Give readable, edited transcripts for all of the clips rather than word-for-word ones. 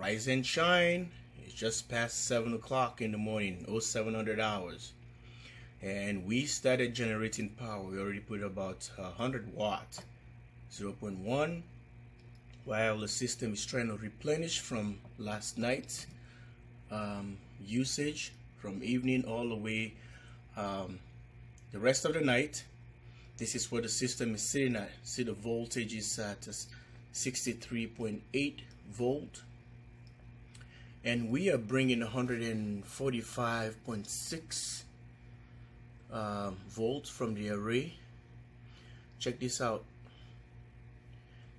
Rise and shine. It's just past 7 o'clock in the morning, 0700 hours. And we started generating power. We already put about 100 watts, 0.1, while the system is trying to replenish from last night's usage, from evening all the way the rest of the night. This is what the system is sitting at. See, the voltage is at 63.8 volt, and we are bringing 145.6 volts from the array. Check this out.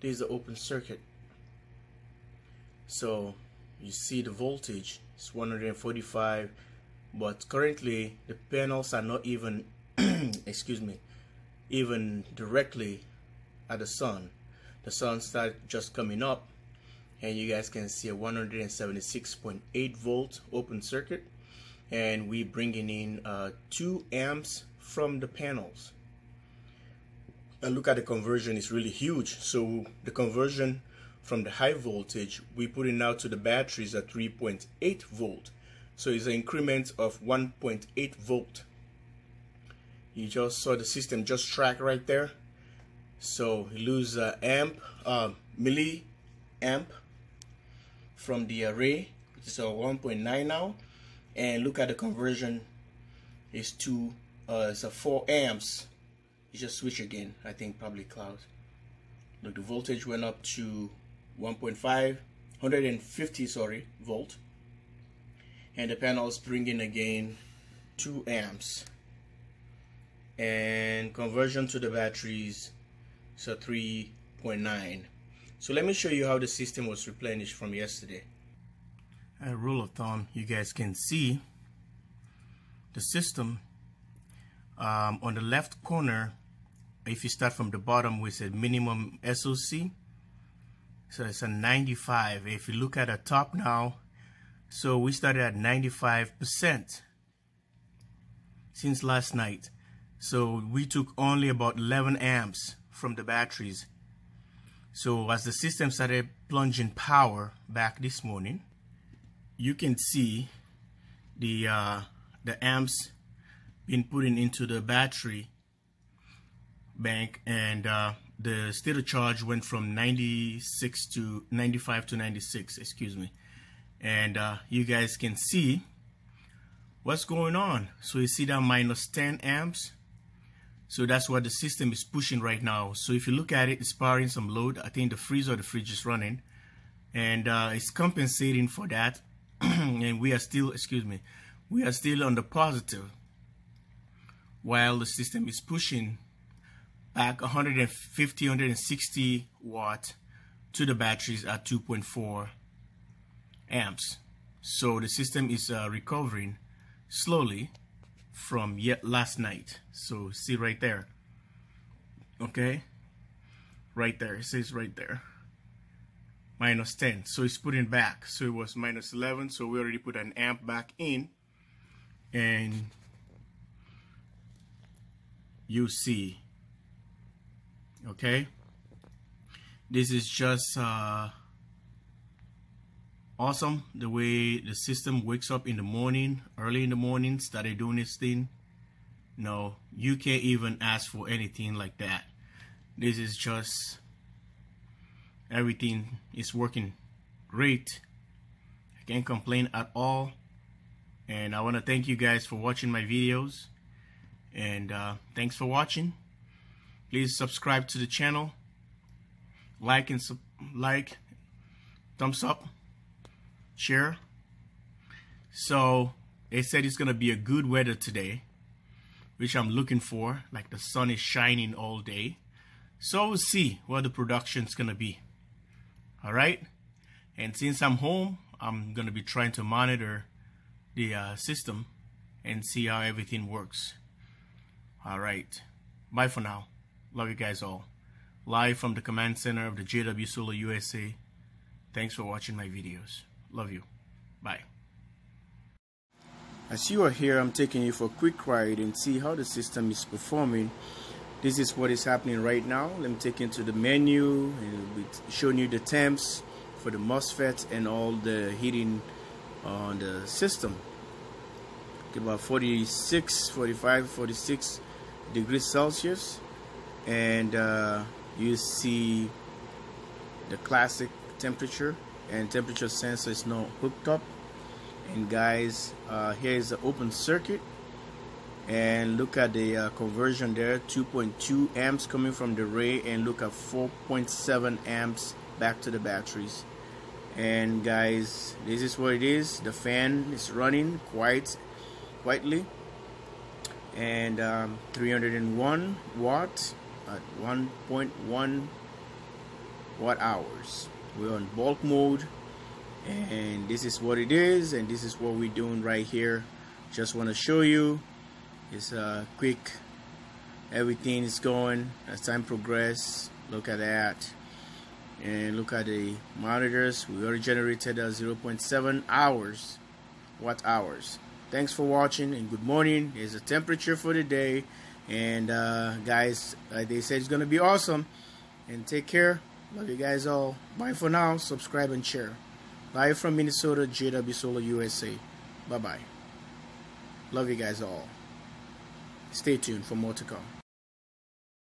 This is the open circuit. So you see the voltage is 145, but currently the panels are not even excuse me, even directly at the sun. The sun started just coming up, and you guys can see a 176.8 volt open circuit, and we bringing in 2 amps from the panels. And look at the conversion, is really huge. So the conversion from the high voltage we put in out to the batteries at 3.8 volt. So it's an increment of 1.8 volt. You just saw the system just track right there. So you lose milliamp from the array, which is 1.9 now, and look at the conversion is to it's a 4 amps. You just switch again. I think probably cloud. Look, the voltage went up to 150 volt, and the panels bring in again 2 amps, and conversion to the batteries, so 3.9. So let me show you how the system was replenished from yesterday. A rule of thumb, you guys can see the system on the left corner. If you start from the bottom with a minimum SOC, so it's a 95. If you look at the top now, so we started at 95% since last night. So we took only about 11 amps from the batteries. So as the system started plunging power back this morning, you can see the amps being put into the battery bank, and the state of charge went from 95 to 96, excuse me. And you guys can see what's going on. So you see that minus 10 amps. So that's what the system is pushing right now. So if you look at it, it's powering some load. I think the freezer or the fridge is running, and it's compensating for that. And we are still, we are still on the positive, while the system is pushing back 150, 160 watt to the batteries at 2.4 amps. So the system is recovering slowly from last night. So see right there, okay, right there, it says right there minus 10. So it's putting back. So it was minus 11, so we already put an amp back in, and you see, okay, this is just awesome, the way the system wakes up in the morning, early in the morning, started doing this thing. No, you can't even ask for anything like that. This is just, everything is working great. I can't complain at all. And I want to thank you guys for watching my videos, and thanks for watching. Please subscribe to the channel, like, thumbs up, share. So they said it's gonna be a good weather today, which I'm looking for. Like, the sun is shining all day, so we'll see what the production's gonna be. All right, and since I'm home, I'm gonna be trying to monitor the system and see how everything works. All right, bye for now. Love you guys all. Live from the command center of the JW Solar USA. Thanks for watching my videos. Love you. Bye. As you are here, I'm taking you for a quick ride and see how the system is performing. This is what is happening right now. Let me take you into the menu, and we'll be showing you the temps for the MOSFET and all the heating on the system. About 46, 45, 46 degrees Celsius, and you see the classic temperature, and temperature sensor is now hooked up. And guys, here is the open circuit, and look at the conversion there, 2.2 amps coming from the array, and look at 4.7 amps back to the batteries. And guys, this is what it is. The fan is running quietly, and 301 watts at 1.1 watt hours. We're on bulk mode, and this is what it is, and this is what we're doing right here. Just want to show you. It's quick. Everything is going as time progresses. Look at that, and look at the monitors. We already generated 0.7 watt hours. Thanks for watching, and good morning. Here's the temperature for the day, and guys, like they said, it's gonna be awesome. And take care. Love you guys all. Bye for now. Subscribe and share. Live from Minnesota, jwsolarusa. Bye bye. Love you guys all. Stay tuned for more to come.